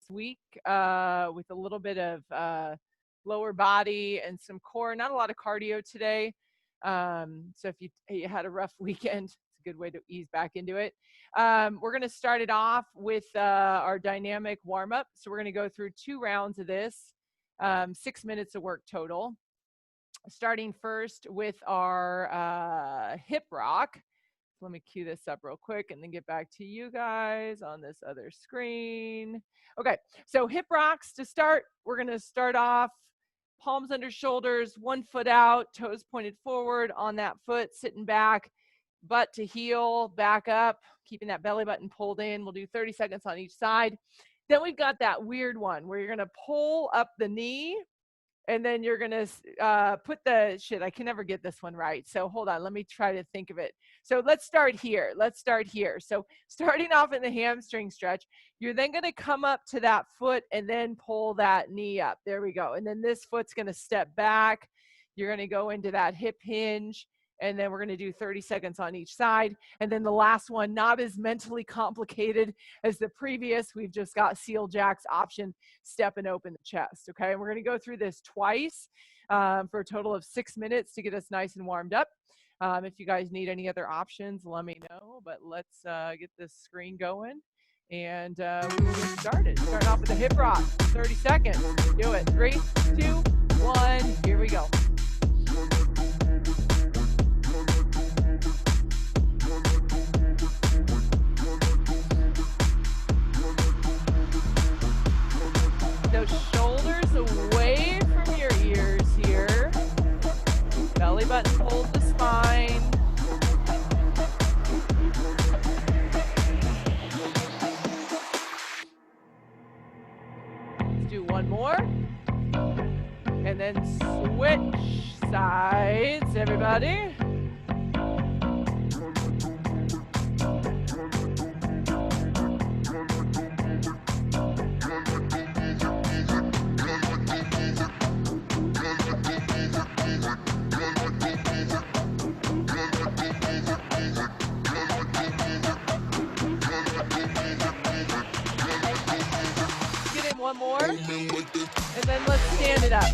week with a little bit of lower body and some core. Not a lot of cardio today. So if you had a rough weekend, it's a good way to ease back into it. We're going to start it off with our dynamic warm-up. So we're going to go through 2 rounds of this, 6 minutes of work total. Starting first with our hip rock. Let me cue this up real quick and then get back to you guys on this other screen. Okay, so hip rocks to start. We're going to start off palms under shoulders, 1 foot out, toes pointed forward on that foot, sitting back, butt to heel, back up, keeping that belly button pulled in. We'll do 30 seconds on each side. Then we've got that weird one where you're going to pull up the knee. And then you're going to put the, I can never get this one right. So hold on, let me try to think of it. So let's start here. So starting off in the hamstring stretch, you're then going to come up to that foot and then pull that knee up. There we go. And then this foot's going to step back. You're going to go into that hip hinge. And then we're going to do 30 seconds on each side. And then the last one, not as mentally complicated as the previous. We've just got Seal Jack's option, step and open the chest. Okay, and we're going to go through this twice for a total of 6 minutes to get us nice and warmed up. If you guys need any other options, let me know. But let's get this screen going. And we will get started. Starting off with the hip rock, 30 seconds. Do it. 3, 2, 1. Here we go. Those shoulders away from your ears here. Belly button hold the spine. Let's do one more. And then switch sides, everybody. One more, and then let's stand it up.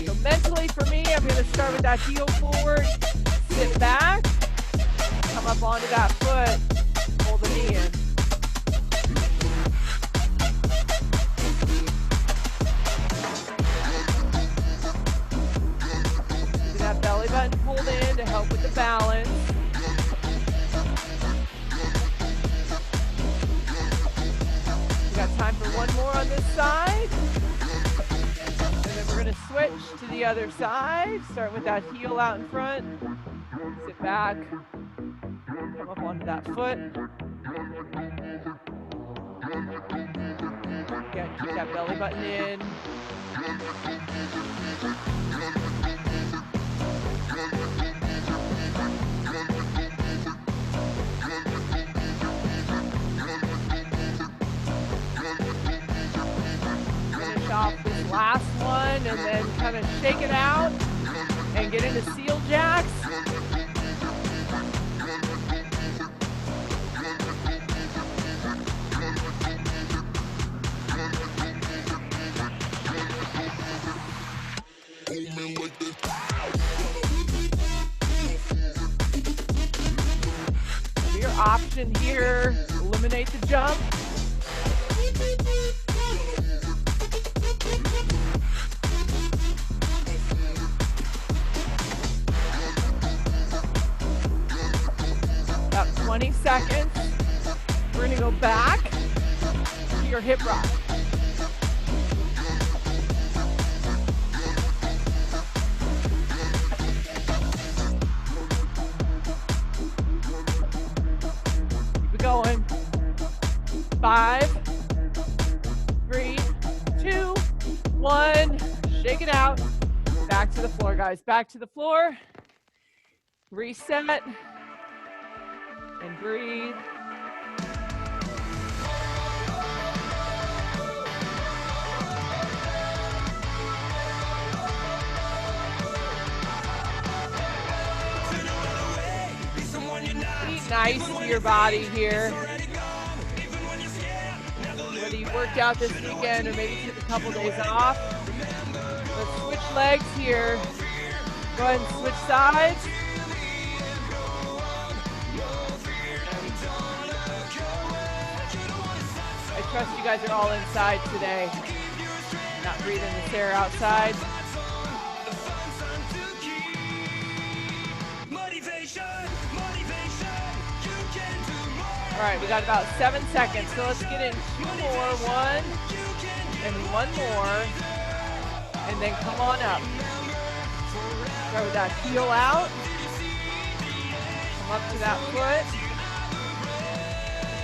So mentally for me, I'm going to start with that heel forward, sit back, come up onto that foot, pull the knee in. Get that belly button pulled in to help with the balance. Got time for one more on this side. And then we're going to switch to the other side. Start with that heel out in front. Sit back. Come up onto that foot. Again, keep that belly button in. Off this last one and then kind of shake it out and get into Seal Jacks. Your option here, eliminate the jump. About 20 seconds. We're going to go back to your hip rock. Keep it going. 5, 3, 2, 1. Shake it out. Back to the floor, guys. Back to the floor. Reset. And breathe. Be nice to your body here. Whether you worked out this weekend or maybe took a couple days off. Let's switch legs here. Go ahead and switch sides. I trust you guys are all inside today, not breathing this air outside. All right, we got about 7 seconds, so let's get in 2 more, 1 and 1 more, and then come on up. Start with that heel out, come up to that foot,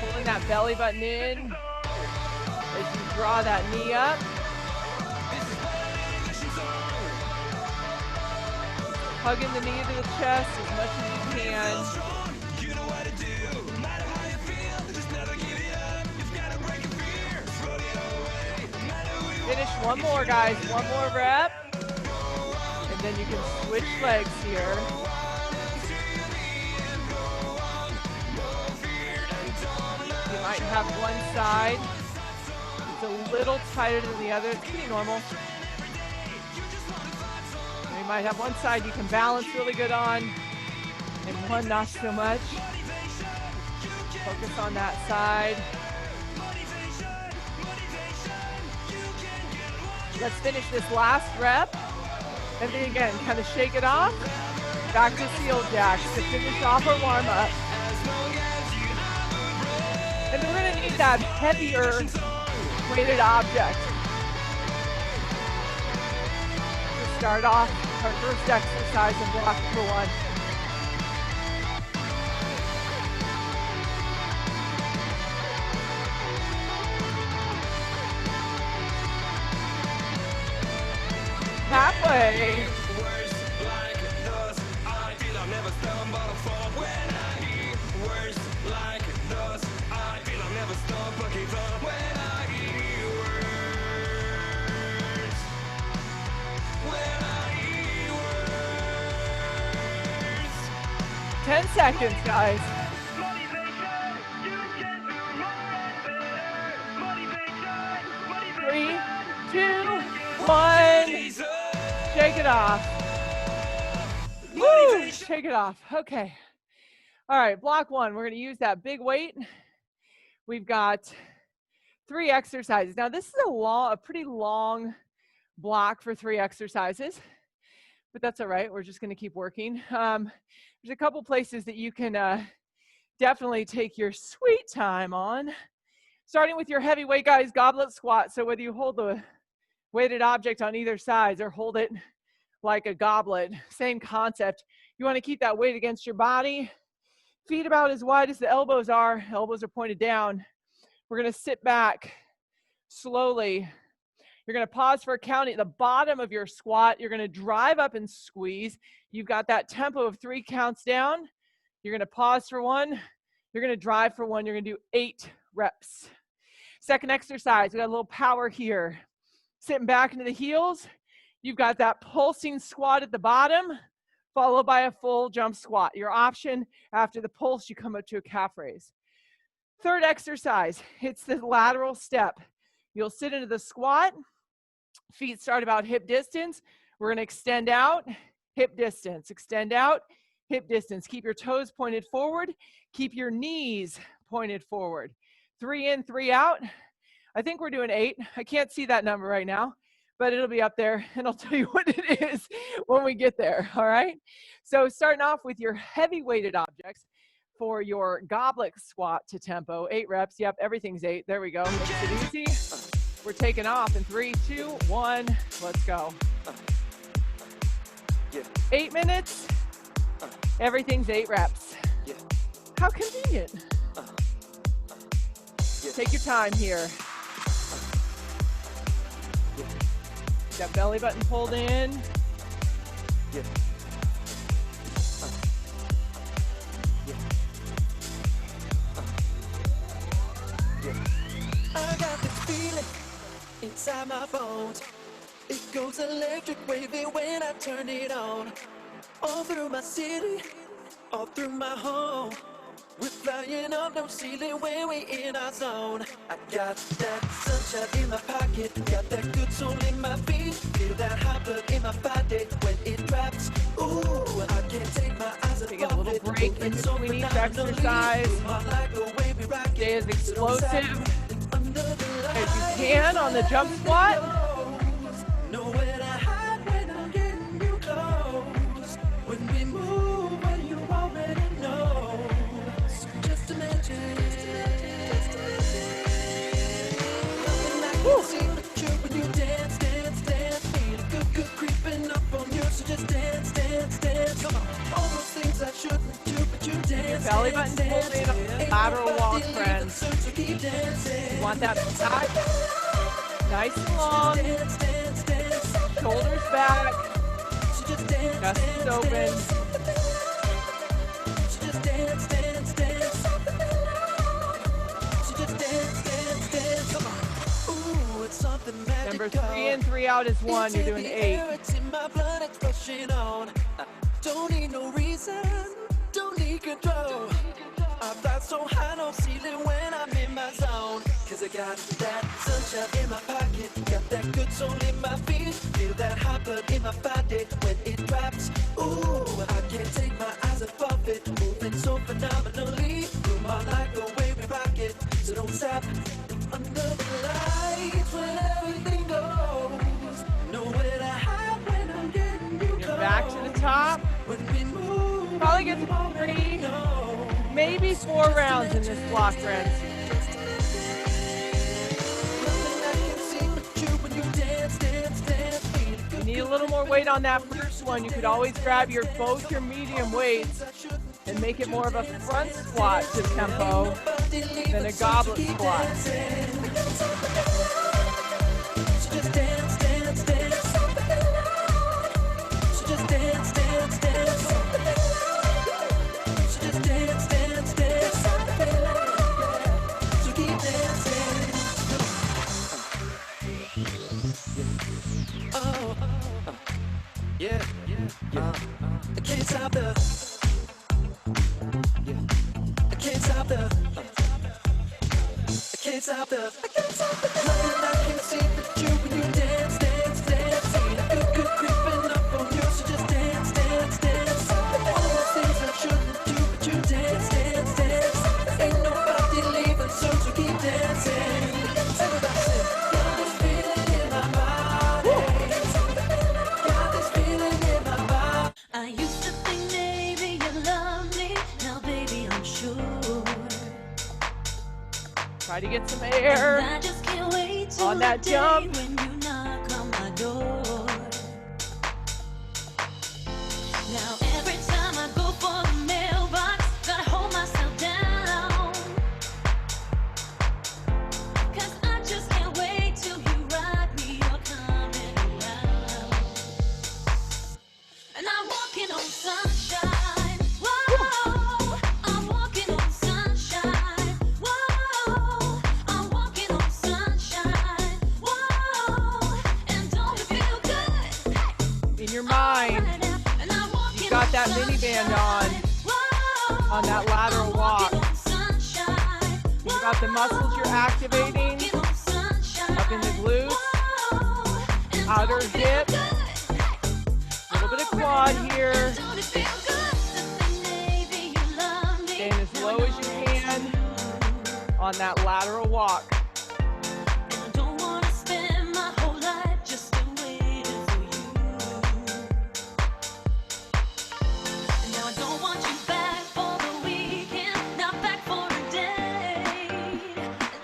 pulling that belly button in as you draw that knee up. Hugging the knee to the chest as much as you can. Finish one more, guys. One more rep. And then you can switch legs here. You might have one side. It's a little tighter than the other. It's pretty normal. And you might have one side you can balance really good on, and one not so much. Focus on that side. Let's finish this last rep. And then again, kind of shake it off. Back to seal jacks to finish off our warm up. And we're gonna need that heavier weighted object to start off our first exercise in block number 1. Halfway. Ten seconds, guys. 3, 2, 1. Shake it off. Woo! Shake it off. Okay. All right, block 1. We're going to use that big weight. We've got 3 exercises. Now, this is a pretty long block for 3 exercises, but that's all right. We're just going to keep working. There's a couple places that you can definitely take your sweet time on. Starting with your heavy weight, guys, goblet squat. So whether you hold the weighted object on either side or hold it like a goblet, same concept. You want to keep that weight against your body. Feet about as wide as the elbows are. Elbows are pointed down. We're going to sit back slowly. You're going to pause for a count at the bottom of your squat. You're going to drive up and squeeze. You've got that tempo of 3 counts down. You're going to pause for 1. You're going to drive for 1. You're going to do 8 reps. Second exercise, we got a little power here. Sitting back into the heels. You've got that pulsing squat at the bottom, followed by a full jump squat. Your option, after the pulse, you come up to a calf raise. Third exercise, it's the lateral step. You'll sit into the squat. Feet start about hip distance. We're going to extend out, hip distance. Extend out, hip distance. Keep your toes pointed forward. Keep your knees pointed forward. 3 in, 3 out. I think we're doing 8. I can't see that number right now, but it'll be up there, and I'll tell you what it is when we get there, all right? So starting off with your heavy weighted objects for your goblet squat to tempo, 8 reps. Yep, everything's 8. There we go. Makes it easy. We're taking off in 3, 2, 1. Let's go. 8 minutes. Everything's 8 reps. How convenient. Take your time here. Got belly button pulled in. I got this feeling inside my bones. It goes electric wavy when I turn it on. All through my city, all through my home. We're flying up, no ceiling when we in our zone. I got that sunshine in my pocket, got that good soul in my feet. Feel that hot blood in my body when it drops. Ooh, I can't take my eyes Take a little break in between each exercise. Stay as explosive as you can on the jump squat. Nowhere to hide when I'm getting you close. When we move, well, you already know. So just imagine. Nothing I can see but you when you dance, dance, dance. Feel a good, good creeping up on you. So just dance, dance, dance. Come on. All those things I shouldn't do, but you dance. Belly button pulled in a lateral walk, friends. So keep dancing. You want that back nice and long. Shoulders back. Chest is open. Number 3 in, 3 out is 1. You're doing 8. Don't need no reason, don't need control. I fly so high, no ceiling when I'm in my zone. Cause I got that sunshine in my pocket, got that good soul in my feet. Feel that hot blood in my body when it drops. Ooh, I can't take my eyes off it, moving so phenomenally. Through my life, the way we rock it, so don't stop. Under the lights when everything goes, nowhere to hide when I'm getting you close. Back to the top. Probably get to 3, maybe 4 rounds in this block, friends. You need a little more weight on that first one. You could always grab both your medium weights and make it more of a front squat to tempo than a goblet squat. I can't stop the. I can't stop the. I can't stop the. I can't stop the. Nothing I can see but you when you dance, dance, dance. See the good, good creeping up on you, so just dance, dance, dance. All those things I shouldn't do, but you dance, dance, dance. Ain't nobody leaving, so keep dancing. Everybody sing. Got this feeling in my body. Got this feeling in my body. I used to think maybe you love me, now baby I'm sure. Try to get some air And I just can't wait till on that the jump. day when you knock on my door. Now every time I go for the mailbox, gotta hold myself down. 'Cause I just can't wait till you ride me, you're coming around. And I'm walking on sunshine. Whoa, I'm walking on sunshine. Whoa, I'm walking on sunshine. Whoa, and don't it feel good? In your mind, And I'm walking you got that mini band on that lateral walk. You got the muscles you're activating up in the glutes, outer hip, a little bit of quad here. Staying as low as you can on that lateral walk. I don't wanna spend my whole life just waiting for you. And now I don't want you back for the weekend, not back for a day.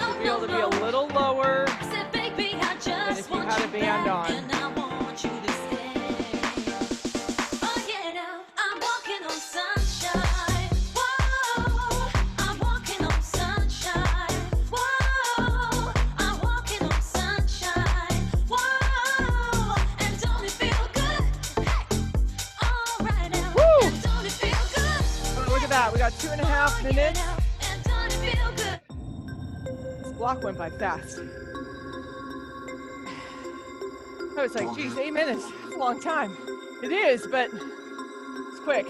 Oh, Feel to be a little lower I said, baby, I than just if you want had a you band back, on. and I want you to stay. Oh yeah, now I'm walking on sunshine. Whoa, I'm walking on sunshine. Whoa, I'm walking on sunshine. Whoa, and don't it feel good? All right now, Woo! and don't it feel good? Oh, look at that. We got 2.5 Oh, yeah, minutes. now, and don't it feel good? This block went by fast. I was like, geez, 8 minutes. It's a long time. It is, but it's quick.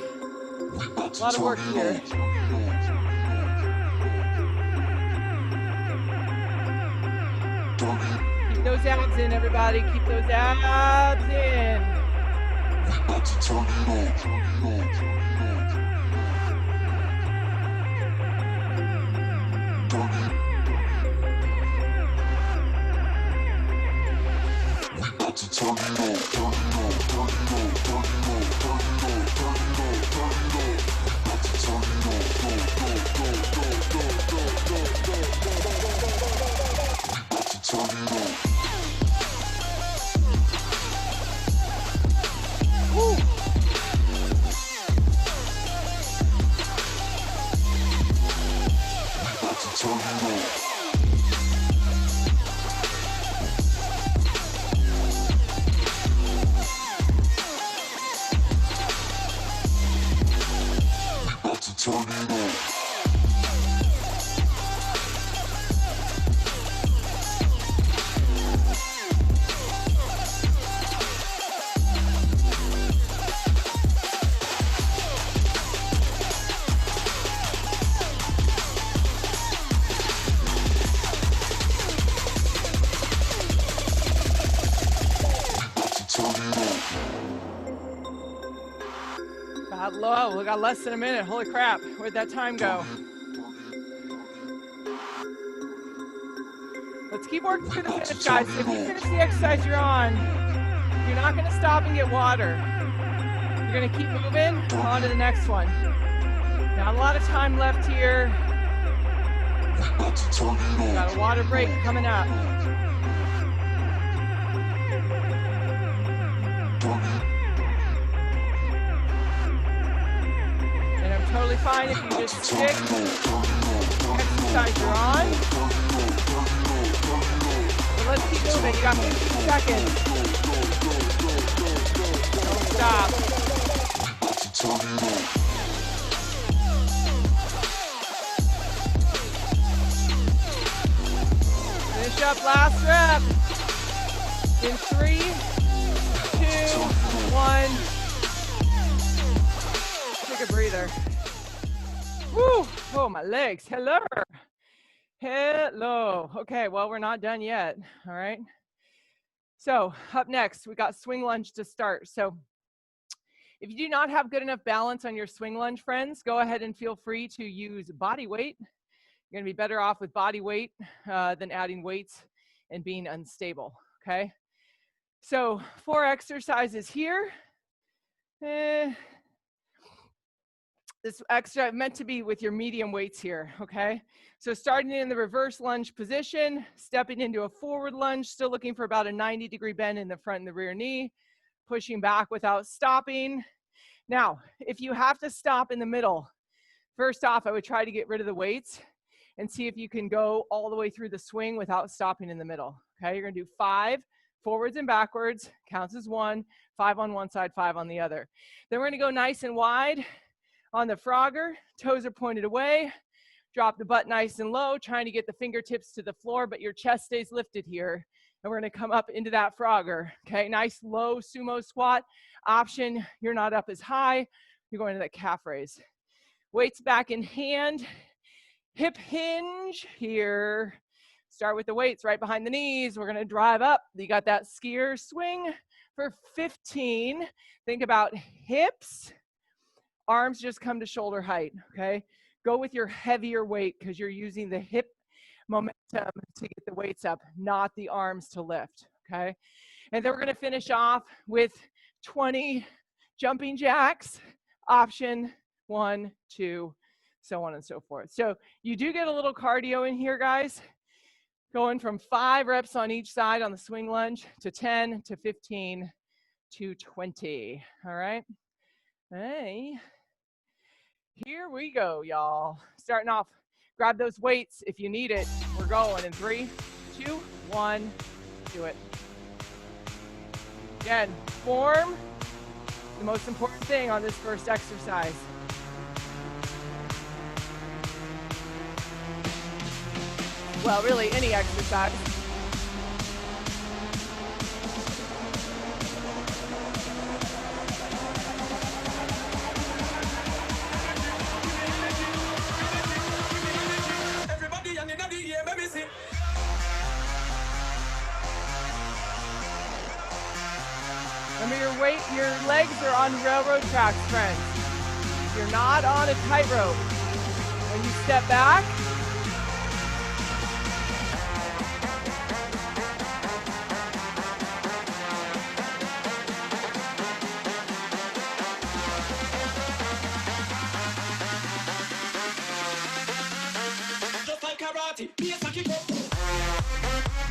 A lot of work here. those abs in, everybody. Keep those abs in. About to turn it on. Got low. We got less than a minute. Holy crap. Where'd that time go? Let's keep working through the finish, guys. If you finish the exercise you're on, you're not going to stop and get water. You're going to keep moving on to the next one. Not a lot of time left here. Got a water break coming up. And I'm totally fine if you just stick the exercise you're on. But let's keep moving. You got 15 seconds. Don't stop. Finish up, last rep. In 3, 2, 1. Take a breather. Woo! Oh, my legs. Hello. Hello. Okay, well, we're not done yet. All right. So up next, we got swing lunge to start. So if you do not have good enough balance on your swing lunge, friends, go ahead and feel free to use body weight. You're going to be better off with body weight than adding weights and being unstable. Okay. So 4 exercises here. This exercise meant to be with your medium weights here, okay? So starting in the reverse lunge position, stepping into a forward lunge, still looking for about a 90-degree bend in the front and the rear knee, pushing back without stopping. Now, if you have to stop in the middle, first off, I would try to get rid of the weights and see if you can go all the way through the swing without stopping in the middle, okay? You're gonna do 5 forwards and backwards, counts as 1, 5 on one side, 5 on the other. Then we're gonna go nice and wide on the Frogger, toes are pointed away, drop the butt nice and low, trying to get the fingertips to the floor, but your chest stays lifted here. And we're gonna come up into that Frogger, okay? Nice low sumo squat option. You're not up as high, you're going to that calf raise. Weights back in hand, hip hinge here. Start with the weights right behind the knees. We're gonna drive up. You got that skier swing for 15. Think about hips. Arms just come to shoulder height, okay? Go with your heavier weight because you're using the hip momentum to get the weights up, not the arms to lift, okay? And then we're gonna finish off with 20 jumping jacks, option 1, 2, so on and so forth. So you do get a little cardio in here, guys, going from 5 reps on each side on the swing lunge to 10 to 15 to 20, all right? Hey. Here we go, y'all. Starting off, grab those weights if you need it. We're going in 3, 2, 1, do it. Again, form, the most important thing on this first exercise. Well, really, any exercise. Remember your legs are on railroad tracks, friends. You're not on a tightrope. When you step back, karate, yes, I keep up.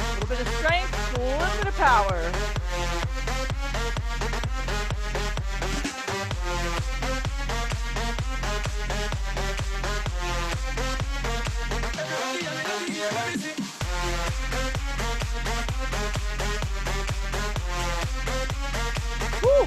a little bit of strength, a little bit of power. Woo!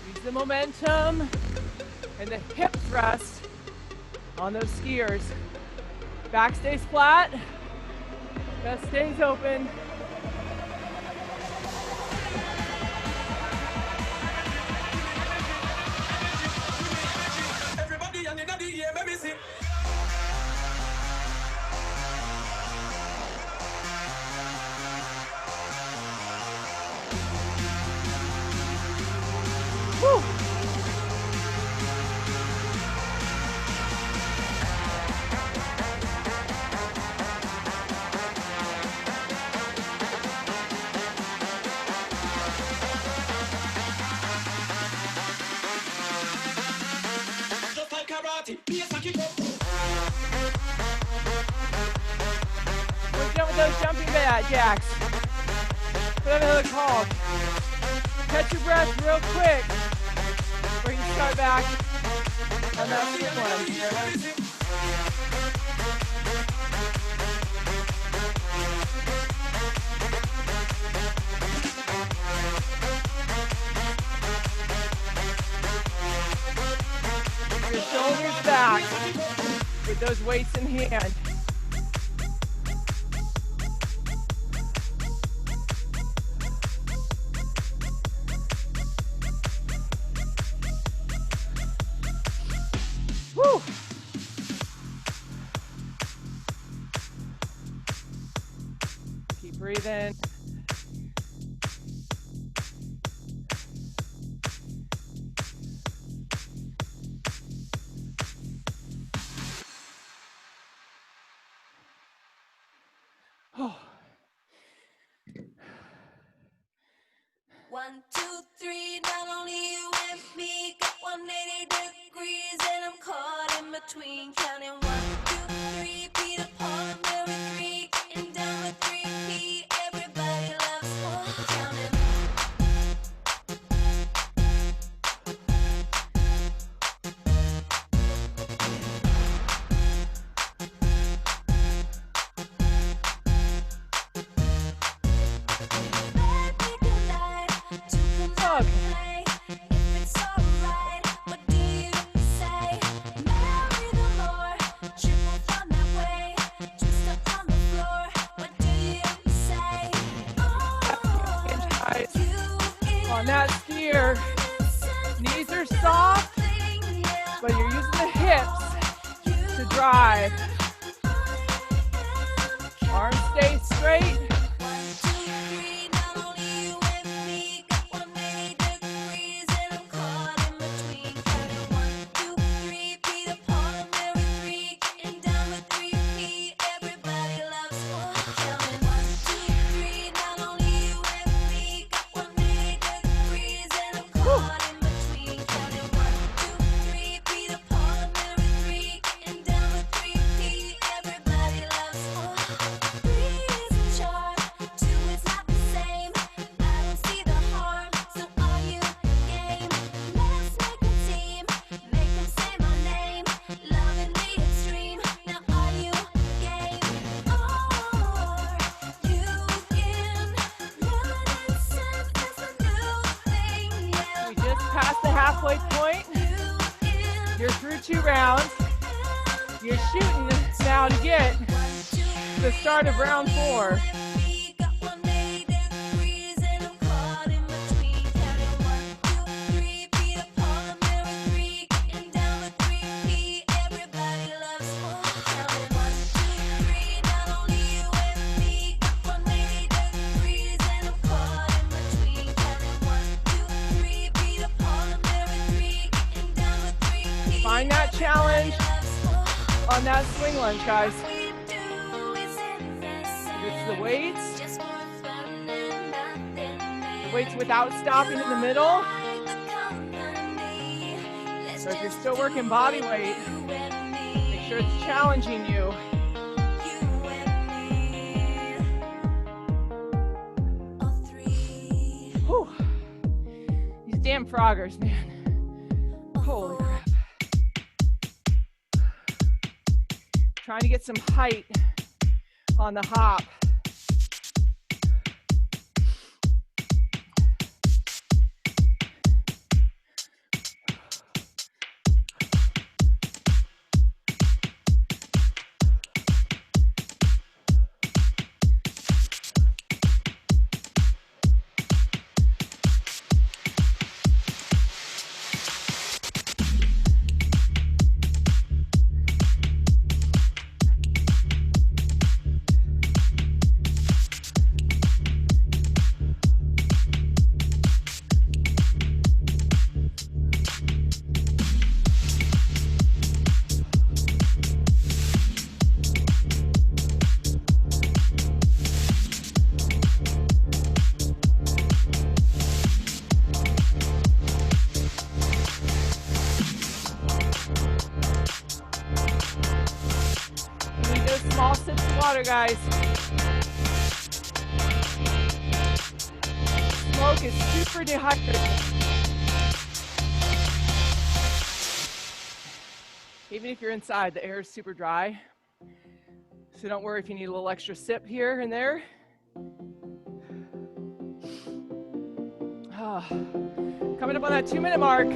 Use the momentum and the hip thrust on those skiers. Back stays flat, chest stays open. Everybody on the air, let me see. Woo! Just like karate, yes, I keep up. We're done with those jumping jacks. Whatever they're called. Catch your breath real quick before you start back on that first one. Your shoulders back with those weights in hand. Woo! Keep breathing. Oh. 1, 2, 3, not only you and me, got 180 degrees, and I'm caught in between, counting 1, 2, 3, Peter, Paul, Mary, 3, and down with 3, P, everybody loves one, counting. On that skier, knees are soft, but you're using the hips to drive. Arms stay straight. Halfway point. You're through 2 rounds. You're shooting now to get the start of round 4. And down challenge on that swing lunge, guys. It's the weights without stopping in the middle. So if you're still working body weight, make sure it's challenging you. Whew. These damn froggers, man. Holy crap. Trying to get some height on the hop. Small sips of water, guys. Smoke is super dehydrated. Even if you're inside, the air is super dry. So don't worry if you need a little extra sip here and there. Coming up on that 2-minute mark.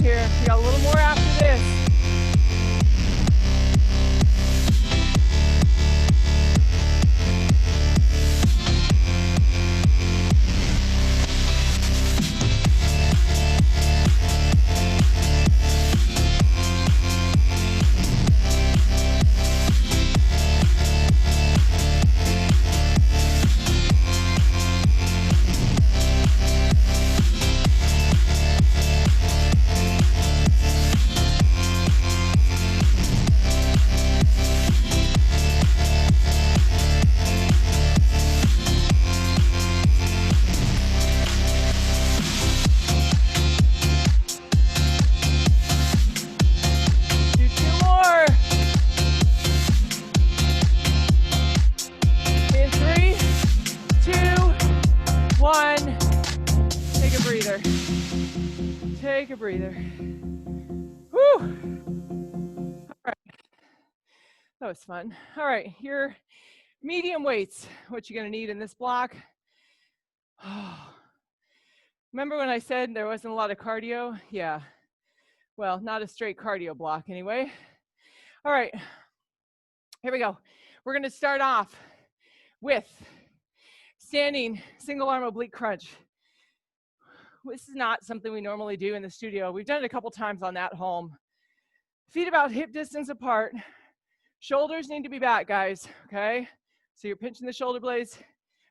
Here. We got a little more after this. Take a breather. Whew. All right. That was fun. All right, your medium weights, what you're going to need in this block. Remember when I said there wasn't a lot of cardio? Yeah. Well, not a straight cardio block anyway. All right. Here we go. We're going to start off with standing single arm oblique crunch. This is not something we normally do in the studio. We've done it a couple times on that home. Feet about hip distance apart. Shoulders need to be back, guys, okay? So you're pinching the shoulder blades,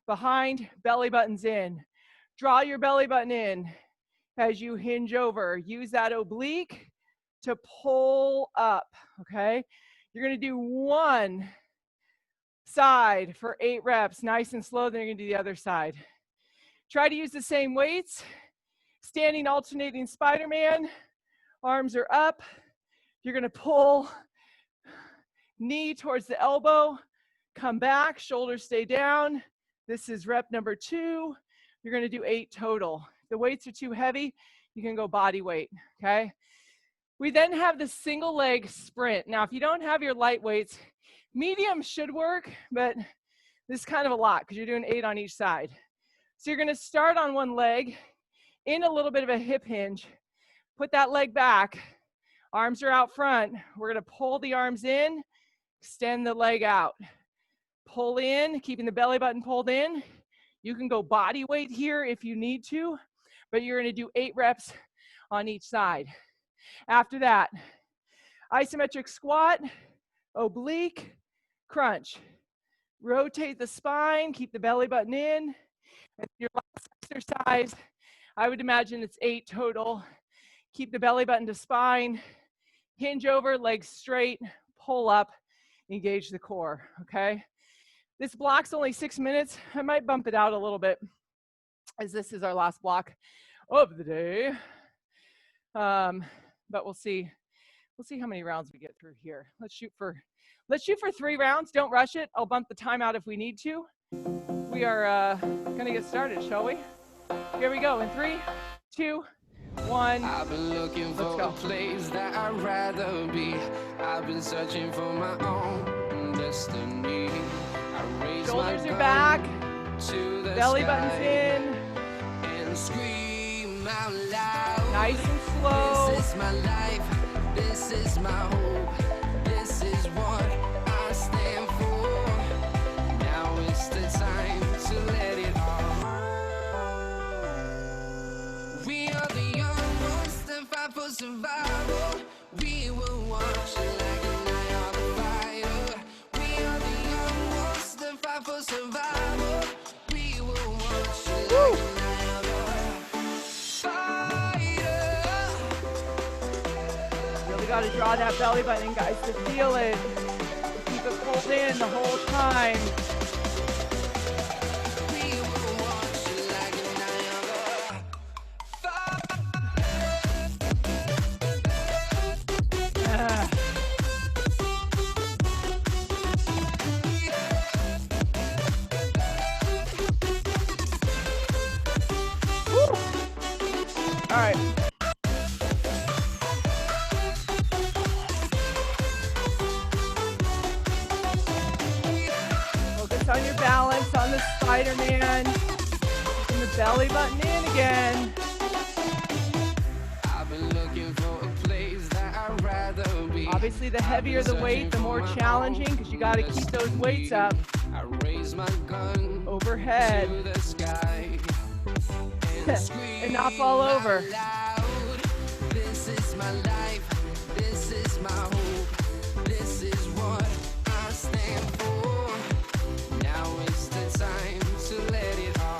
behind, belly button's in. Draw your belly button in as you hinge over. Use that oblique to pull up, okay? You're gonna do one side for 8 reps, nice and slow, then you're gonna do the other side. Try to use the same weights. Standing alternating Spider-Man, arms are up. You're gonna pull knee towards the elbow, come back, shoulders stay down. This is rep number 2. You're gonna do 8 total. If the weights are too heavy, you can go body weight, okay? We then have the single leg sprint. Now, if you don't have your light weights, medium should work, but this is kind of a lot because you're doing 8 on each side. So you're gonna start on one leg, in a little bit of a hip hinge, put that leg back, arms are out front. We're gonna pull the arms in, extend the leg out. Pull in, keeping the belly button pulled in. You can go body weight here if you need to, but you're gonna do 8 reps on each side. After that, isometric squat, oblique, crunch. Rotate the spine, keep the belly button in. And your last exercise, I would imagine it's 8 total. Keep the belly button to spine, hinge over, legs straight, pull up, engage the core, okay? This block's only 6 minutes. I might bump it out a little bit as this is our last block of the day. But we'll see how many rounds we get through here. Let's shoot for 3 rounds. Don't rush it. I'll bump the time out if we need to. We are gonna get started, shall we? Here we go in 3, 2, 1. I've been looking for a place that I'd rather be. I've been searching for my own destiny. I raise Shoulders my are gun back. to the Belly sky button's in. and scream out loud. Nice and slow. This is my life. This is my hope. This is what I stand for. Now it's the time to let it all. We are the young ones that fight for survival. We will watch it like a night on fire. We are the young ones that fight for survival. We will watch it like a night on fire. Really got to draw that belly button, guys, to feel it. Keep it pulled in the whole time. We will watch it like a night on fire. All right. Focus on your balance on the Spider-Man. Keeping the belly button in again. I've been looking for a place that I'd rather be. Obviously, the heavier the weight, the more challenging because you got to keep those weights up I raise my gun overhead to the sky and scream and not fall over. out loud. This is my life. This is my hope. This is what I stand for. Now it's the time to let it all.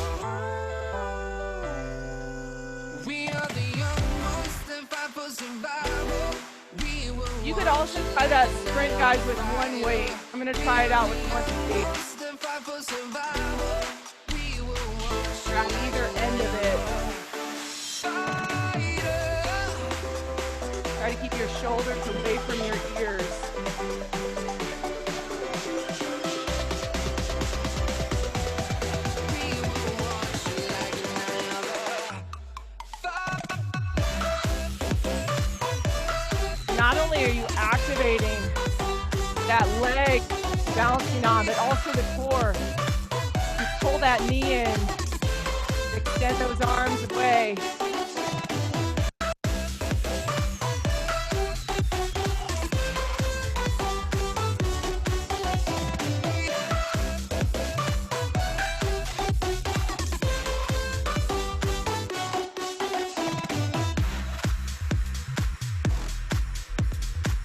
We are the young ones that fight for survival. We will You could also try that sprint, guys, with one weight. I'm going to try it out with one weight. fight for survival. We will watch Or at either end of it. Try to keep your shoulders away from your ears. We will watch it like a night on Not only are you activating that leg bouncing on, but also the core. You pull that knee in, extend those arms away.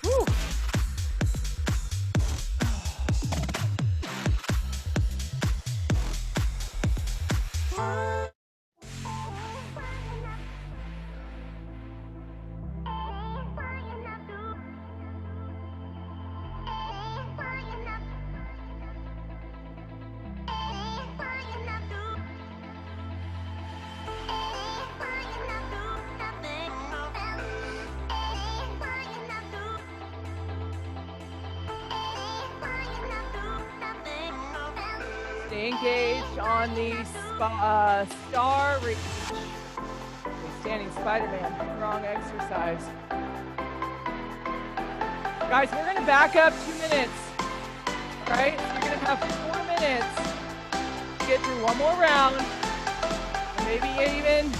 Woo. Stay engaged on the star reach. Standing Spider-Man, wrong exercise. Guys, we're gonna back up 2 minutes, right? So you're gonna have 4 minutes to get through one more round, or maybe even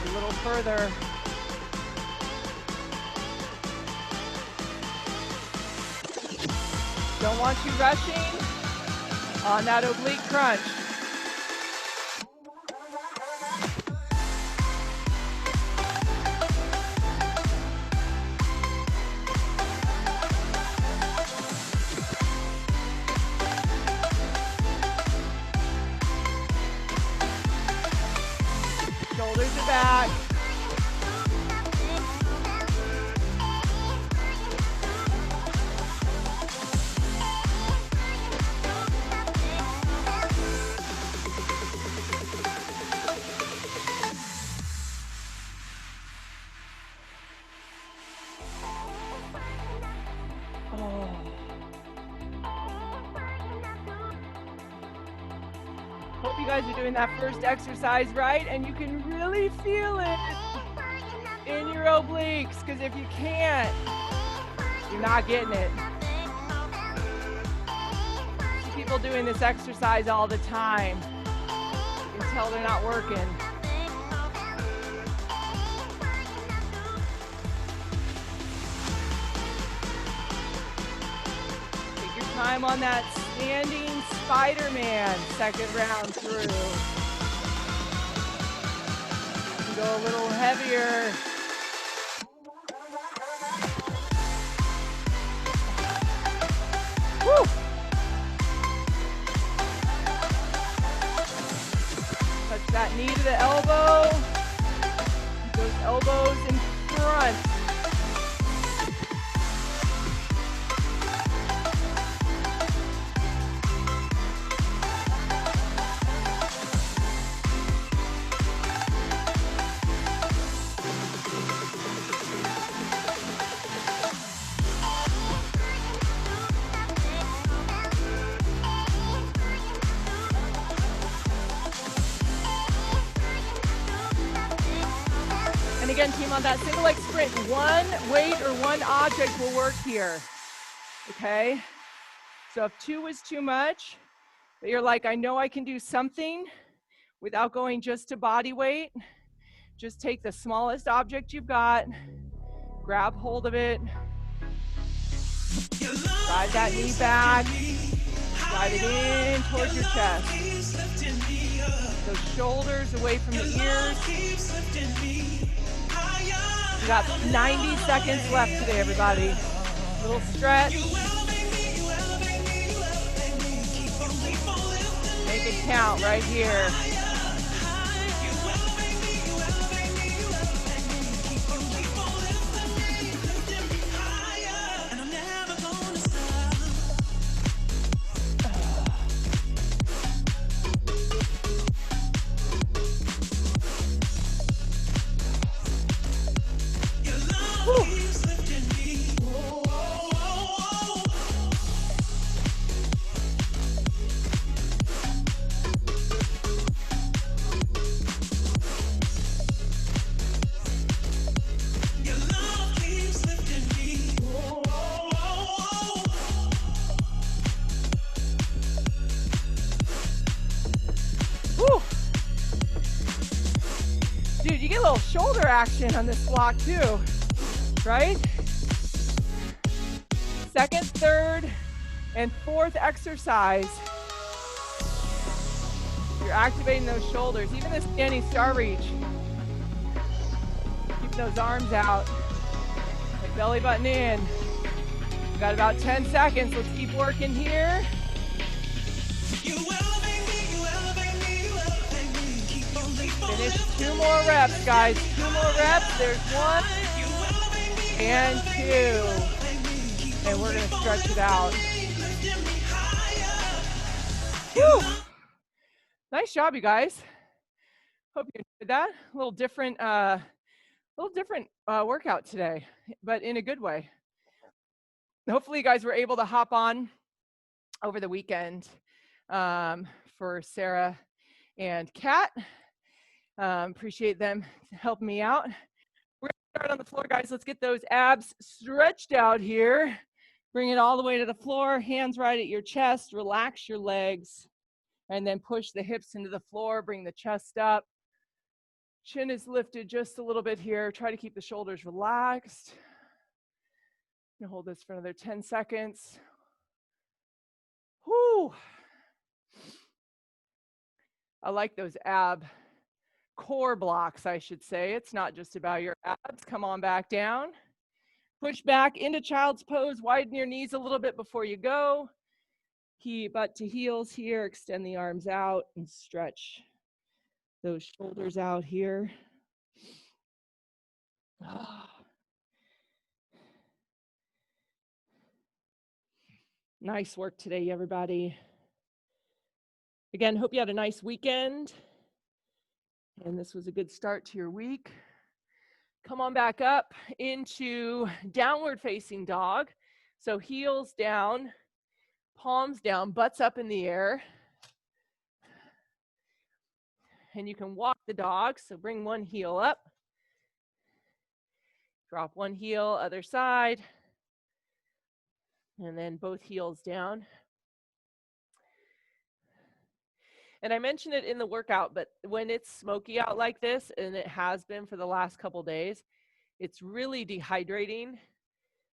a little further. Don't want you rushing on that oblique crunch. Shoulders are back. Hope you guys are doing that first exercise right, and you can really feel it in your obliques, because if you can't, you're not getting it. I see people doing this exercise all the time. You can tell they're not working. Take your time on that standing Spider-Man second round through. You can go a little heavier. Woo! Touch that knee to the elbow. Keep those elbows in front. And again, team, on that single leg sprint, one weight or one object will work here, okay? So if 2 was too much, but you're like, I know I can do something without going just to body weight, just take the smallest object you've got, grab hold of it, slide that knee back, slide it in towards your chest. Those shoulders away from the ears. We got 90 seconds left today, everybody. Little stretch. Make it count right here. Dude, you get a little shoulder action on this block too, right? Second, third, and fourth exercise. You're activating those shoulders, even the standing star reach. Keep those arms out. Like belly button in. We've got about 10 seconds. Let's keep working here. You elevate me, you elevate me, you elevate Finish 2 more reps, guys. 2 more reps. There's 1 and 2. And we're going to stretch it out. Whew. Nice job, you guys. Hope you enjoyed that. A little different workout today, but in a good way. Hopefully you guys were able to hop on over the weekend for Sarah and Kat. Appreciate them helping me out. We're gonna start on the floor, guys. Let's get those abs stretched out here. Bring it all the way to the floor, hands right at your chest, relax your legs, and then push the hips into the floor, bring the chest up. Chin is lifted just a little bit here. Try to keep the shoulders relaxed. I'm gonna hold this for another 10 seconds. Whew. I like those ab core blocks, I should say. It's not just about your abs. Come on back down. Push back into child's pose. Widen your knees a little bit before you go. Butt to heels here. Extend the arms out and stretch those shoulders out here. Nice work today, everybody. Again, hope you had a nice weekend. And this was a good start to your week. Come on back up into downward facing dog. So heels down, palms down, butts up in the air. And you can walk the dog. So bring one heel up. Drop one heel, other side. And then both heels down. And I mentioned it in the workout, but when it's smoky out like this, and it has been for the last couple days, it's really dehydrating.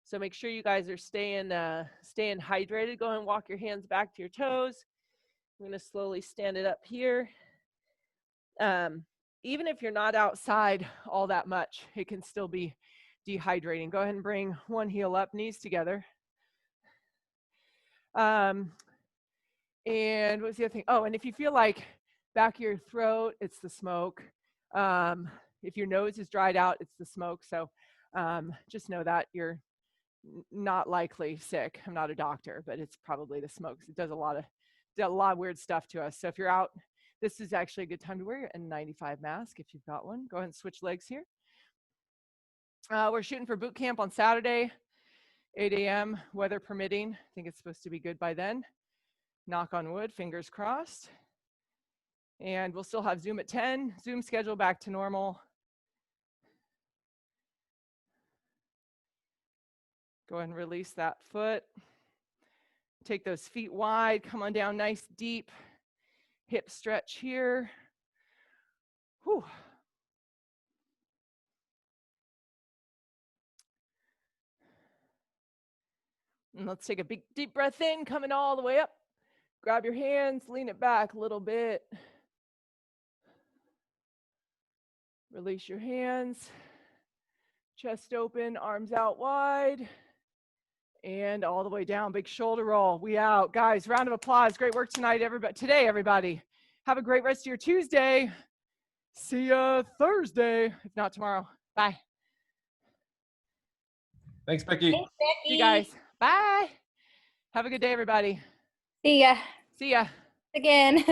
So make sure you guys are staying hydrated. Go ahead and walk your hands back to your toes. I'm going to slowly stand it up here. Even if you're not outside all that much, it can still be dehydrating. Go ahead and bring one heel up, knees together. And what was the other thing? Oh, and if you feel like back of your throat, it's the smoke. If your nose is dried out, it's the smoke. So just know that you're not likely sick. I'm not a doctor, but it's probably the smoke. It does a lot of weird stuff to us. So if you're out, this is actually a good time to wear your N95 mask if you've got one. Go ahead and switch legs here. We're shooting for boot camp on Saturday, 8 a.m., weather permitting. I think it's supposed to be good by then. Knock on wood, fingers crossed. And we'll still have Zoom at 10. Zoom schedule back to normal. Go ahead and release that foot. Take those feet wide. Come on down nice, deep hip stretch here. Whew. And let's take a big, deep breath in, coming all the way up. Grab your hands, lean it back a little bit. Release your hands. Chest open, arms out wide. And all the way down, big shoulder roll. We out. Guys, round of applause. Great work tonight, everybody. Have a great rest of your Tuesday. See ya Thursday, if not tomorrow. Bye. Thanks, Becky. Thanks, Becky. See you guys. Bye. Have a good day, everybody. See ya See ya. again.